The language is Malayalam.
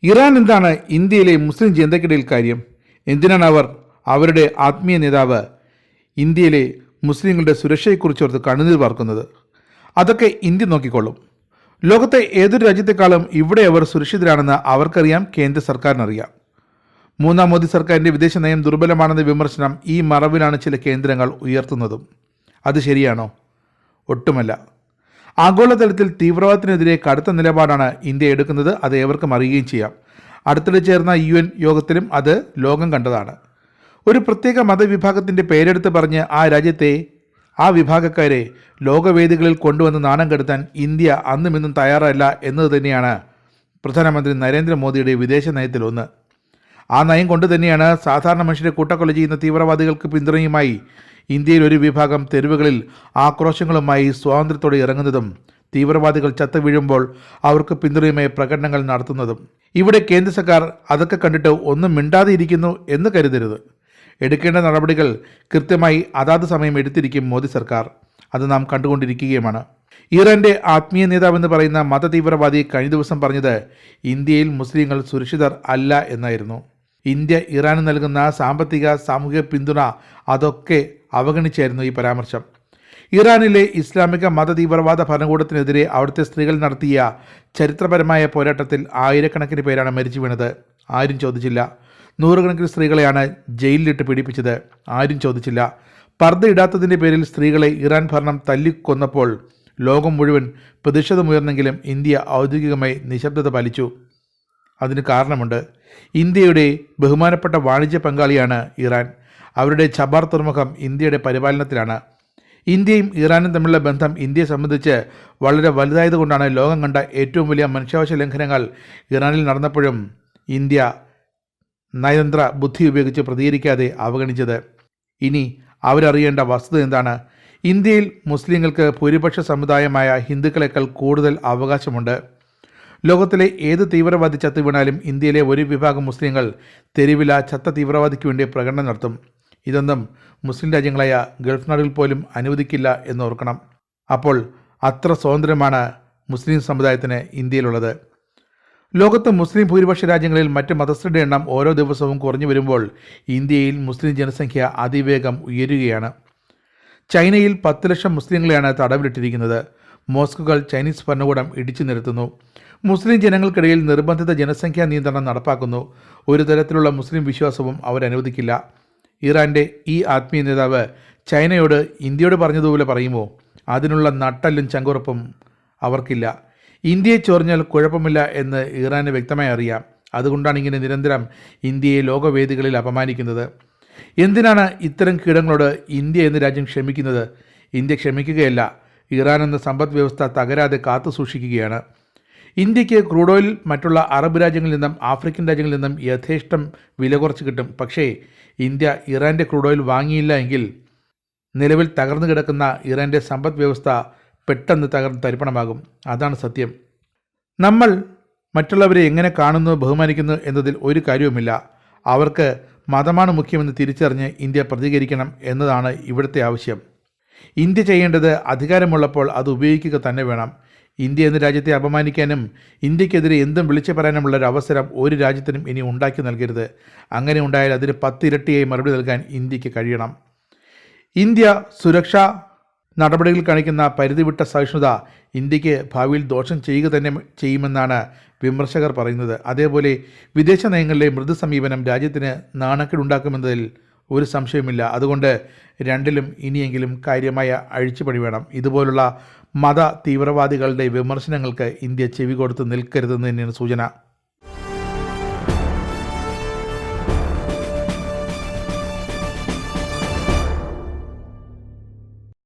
ഇറാൻ എന്താണ് ഇന്ത്യയിലെ മുസ്ലിം ജനതയ്ക്കിടയിൽ കാര്യം? എന്തിനാണ് അവർ അവരുടെ ആത്മീയ നേതാവ് ഇന്ത്യയിലെ മുസ്ലിങ്ങളുടെ സുരക്ഷയെക്കുറിച്ചോർത്ത് കണ്ണുനീർ വാർക്കുന്നത്? അതൊക്കെ ഇന്ത്യ നോക്കിക്കൊള്ളും. ലോകത്തെ ഏതൊരു രാജ്യത്തെക്കാളും ഇവിടെ അവർ സുരക്ഷിതരാണെന്ന് അവർക്കറിയാം, കേന്ദ്ര സർക്കാരിനറിയാം. മൂന്നാം മോദി സർക്കാരിൻ്റെ വിദേശ നയം ദുർബലമാണെന്ന വിമർശനം ഈ മറവിലാണ് ചില കേന്ദ്രങ്ങൾ ഉയർത്തുന്നതും. അത് ശരിയാണോ? ഒട്ടുമല്ല. ആഗോളതലത്തിൽ തീവ്രവാദത്തിനെതിരെ കടുത്ത നിലപാടാണ് ഇന്ത്യ എടുക്കുന്നത്. അത് ഏവർക്കും അറിയുകയും ചെയ്യാം. അടുത്തിടെ ചേർന്ന UN യോഗത്തിലും അത് ലോകം കണ്ടതാണ്. ഒരു പ്രത്യേക മതവിഭാഗത്തിൻ്റെ പേരെടുത്ത് പറഞ്ഞ് ആ രാജ്യത്തെ ആ വിഭാഗക്കാരെ ലോകവേദികളിൽ കൊണ്ടുവന്ന് നാണം കെടുത്താൻ ഇന്ത്യ അന്നും ഇന്നും തയ്യാറല്ല എന്നത് തന്നെയാണ് പ്രധാനമന്ത്രി നരേന്ദ്രമോദിയുടെ വിദേശ നയത്തിലൊന്ന്. ആ നയം കൊണ്ട് തന്നെയാണ് സാധാരണ മനുഷ്യരെ കൂട്ടക്കൊല ചെയ്യുന്ന തീവ്രവാദികൾക്ക് പിന്തുണയുമായി ഇന്ത്യയിൽ ഒരു വിഭാഗം തെരുവുകളിൽ ആക്രോശങ്ങളുമായി സ്വാതന്ത്ര്യത്തോടെ ഇറങ്ങുന്നതും തീവ്രവാദികൾ ചത്തു വീഴുമ്പോൾ അവർക്ക് പിന്തുണയുമായി പ്രകടനങ്ങൾ നടത്തുന്നതും. ഇവിടെ കേന്ദ്ര സർക്കാർ അതൊക്കെ കണ്ടിട്ട് ഒന്നും മിണ്ടാതെ ഇരിക്കുന്നു എന്ന് കരുതരുത്. എടുക്കേണ്ട നടപടികൾ കൃത്യമായി അതാത് സമയം എടുത്തിരിക്കും മോദി സർക്കാർ. അത് നാം കണ്ടുകൊണ്ടിരിക്കുകയുമാണ്. ഇറാന്റെ ആത്മീയ നേതാവെന്ന് പറയുന്ന മതതീവ്രവാദി കഴിഞ്ഞ ദിവസം പറഞ്ഞത് ഇന്ത്യയിൽ മുസ്ലിങ്ങൾ സുരക്ഷിതർ അല്ല എന്നായിരുന്നു. ഇന്ത്യ ഇറാന് നൽകുന്ന സാമ്പത്തിക സാമൂഹിക പിന്തുണ അതൊക്കെ അവഗണിച്ചായിരുന്നു ഈ പരാമർശം. ഇറാനിലെ ഇസ്ലാമിക മതതീവ്രവാദ ഭരണകൂടത്തിനെതിരെ അവിടുത്തെ സ്ത്രീകൾ നടത്തിയ ചരിത്രപരമായ പോരാട്ടത്തിൽ ആയിരക്കണക്കിന് പേരാണ് മരിച്ചു വീണത്. ആരും ചോദിച്ചില്ല. നൂറുകണക്കിന് സ്ത്രീകളെയാണ് ജയിലിലിട്ട് പീഡിപ്പിച്ചത്. ആരും ചോദിച്ചില്ല. പർദ്ദ ഇടാത്തതിൻ്റെ പേരിൽ സ്ത്രീകളെ ഇറാൻ ഭരണം തല്ലിക്കൊന്നപ്പോൾ ലോകം മുഴുവൻ പ്രതിഷേധമുയർന്നെങ്കിലും ഇന്ത്യ ഔദ്യോഗികമായി നിശബ്ദത പാലിച്ചു. അതിന് കാരണമുണ്ട്. ഇന്ത്യയുടെ ബഹുമാനപ്പെട്ട വാണിജ്യ പങ്കാളിയാണ് ഇറാൻ. അവരുടെ ഛബാർ തുറമുഖം ഇന്ത്യയുടെ പരിപാലനത്തിലാണ്. ഇന്ത്യയും ഇറാനും തമ്മിലുള്ള ബന്ധം ഇന്ത്യയെ സംബന്ധിച്ച് വളരെ വലുതായതുകൊണ്ടാണ് ലോകം കണ്ട ഏറ്റവും വലിയ മനുഷ്യാവകാശ ലംഘനങ്ങൾ ഇറാനിൽ നടന്നപ്പോഴും ഇന്ത്യ നയതന്ത്ര ബുദ്ധി ഉപയോഗിച്ച് പ്രതികരിക്കാതെ അവഗണിച്ചത്. ഇനി അവരറിയേണ്ട വസ്തുത എന്താണ്? ഇന്ത്യയിൽ മുസ്ലിങ്ങൾക്ക് ഭൂരിപക്ഷ സമുദായമായ ഹിന്ദുക്കളെക്കാൾ കൂടുതൽ അവകാശമുണ്ട്. ലോകത്തിലെ ഏത് തീവ്രവാദി ചത്തു വീണാലും ഇന്ത്യയിലെ ഒരു വിഭാഗം മുസ്ലിങ്ങൾ തെരുവില ചത്ത തീവ്രവാദിക്ക് വേണ്ടി പ്രകടനം നടത്തും. ഇതൊന്നും മുസ്ലിം രാജ്യങ്ങളായ ഗൾഫ് നാടുകളിൽ പോലും അനുവദിക്കില്ല എന്നോർക്കണം. അപ്പോൾ അത്ര സ്വാതന്ത്ര്യമാണ് മുസ്ലിം സമുദായത്തിന് ഇന്ത്യയിലുള്ളത്. ലോകത്ത് മുസ്ലിം ഭൂരിപക്ഷ രാജ്യങ്ങളിൽ മറ്റ് മതസ്ഥരുടെ എണ്ണം ഓരോ ദിവസവും കുറഞ്ഞു വരുമ്പോൾ ഇന്ത്യയിൽ മുസ്ലിം ജനസംഖ്യ അതിവേഗം ഉയരുകയാണ്. ചൈനയിൽ 10 ലക്ഷം മുസ്ലിങ്ങളെയാണ് തടവിലിട്ടിരിക്കുന്നത്. മോസ്കുകൾ ചൈനീസ് ഭരണകൂടം ഇടിച്ചു നിരത്തുന്നു. മുസ്ലിം ജനങ്ങൾക്കിടയിൽ നിർബന്ധിത ജനസംഖ്യാ നിയന്ത്രണം നടപ്പാക്കുന്നു. ഒരു തരത്തിലുള്ള മുസ്ലിം വിശ്വാസവും അവരനുവദിക്കില്ല. ഇറാന്റെ ഈ ആത്മീയ നേതാവ് ചൈനയോട് ഇന്ത്യയോട് പറഞ്ഞതുപോലെ പറയുമോ? അതിനുള്ള നട്ടല്ലും ചങ്കുറപ്പും അവർക്കില്ല. ഇന്ത്യയെ ചൊറിഞ്ഞാൽ കുഴപ്പമില്ല എന്ന് ഇറാന് വ്യക്തമായി അറിയാം. അതുകൊണ്ടാണ് ഇങ്ങനെ നിരന്തരം ഇന്ത്യയെ ലോകവേദികളിൽ അപമാനിക്കുന്നത്. എന്തിനാണ് ഇത്തരം കീടങ്ങളോട് ഇന്ത്യ എന്ന രാജ്യം ക്ഷമിക്കുന്നത്? ഇന്ത്യ ക്ഷമിക്കുകയല്ല, ഇറാൻ എന്ന സമ്പദ് വ്യവസ്ഥ തകരാതെ കാത്തു സൂക്ഷിക്കുകയാണ്. ഇന്ത്യക്ക് ക്രൂഡ് ഓയിൽ മറ്റുള്ള അറബ് രാജ്യങ്ങളിൽ നിന്നും ആഫ്രിക്കൻ രാജ്യങ്ങളിൽ നിന്നും യഥേഷ്ടം വില കുറച്ച് കിട്ടും. പക്ഷേ ഇന്ത്യ ഇറാൻ്റെ ക്രൂഡ് ഓയിൽ വാങ്ങിയില്ല എങ്കിൽ നിലവിൽ തകർന്നു കിടക്കുന്ന ഇറാൻ്റെ സമ്പദ് വ്യവസ്ഥ പെട്ടെന്ന് തകർന്ന് തരിപ്പണമാകും. അതാണ് സത്യം. നമ്മൾ മറ്റുള്ളവരെ എങ്ങനെ കാണുന്നു, ബഹുമാനിക്കുന്നു എന്നതിൽ ഒരു കാര്യവുമില്ല. അവർക്ക് മതമാണ് മുഖ്യമെന്ന് തിരിച്ചറിഞ്ഞ് ഇന്ത്യ പ്രതികരിക്കണം എന്നതാണ് ഇവിടുത്തെ ആവശ്യം. ഇന്ത്യ ചെയ്യേണ്ടത് അധികാരമുള്ളപ്പോൾ അത് ഉപയോഗിക്കുക തന്നെ വേണം. ഇന്ത്യ എന്ന രാജ്യത്തെ അപമാനിക്കാനും ഇന്ത്യക്കെതിരെ എന്തും വിളിച്ചു പറയാനുമുള്ളൊരു അവസരം ഒരു രാജ്യത്തിനും ഇനി ഉണ്ടാക്കി നൽകരുത്. അങ്ങനെ ഉണ്ടായാൽ അതിന് 10 ഇരട്ടിയായി മറുപടി നൽകാൻ ഇന്ത്യക്ക് കഴിയണം. ഇന്ത്യ സുരക്ഷാ നടപടികൾ കാണിക്കുന്ന പരിധിവിട്ട സഹിഷ്ണുത ഇന്ത്യക്ക് ഭാവിയിൽ ദോഷം ചെയ്യുക തന്നെ ചെയ്യുമെന്നാണ് വിമർശകർ പറയുന്നത്. അതേപോലെ വിദേശ നയങ്ങളിലെ മൃദു സമീപനം രാജ്യത്തിന് നാണക്കേടുണ്ടാക്കുമെന്നതിൽ ഒരു സംശയവുമില്ല. അതുകൊണ്ട് രണ്ടിലും ഇനിയെങ്കിലും കാര്യമായ അഴിച്ചുപണി വേണം. ഇതുപോലുള്ള മത തീവ്രവാദികളുടെ വിമർശനങ്ങൾക്ക് ഇന്ത്യ ചെവി കൊടുത്ത് നിൽക്കരുതെന്ന് തന്നെയാണ് സൂചന.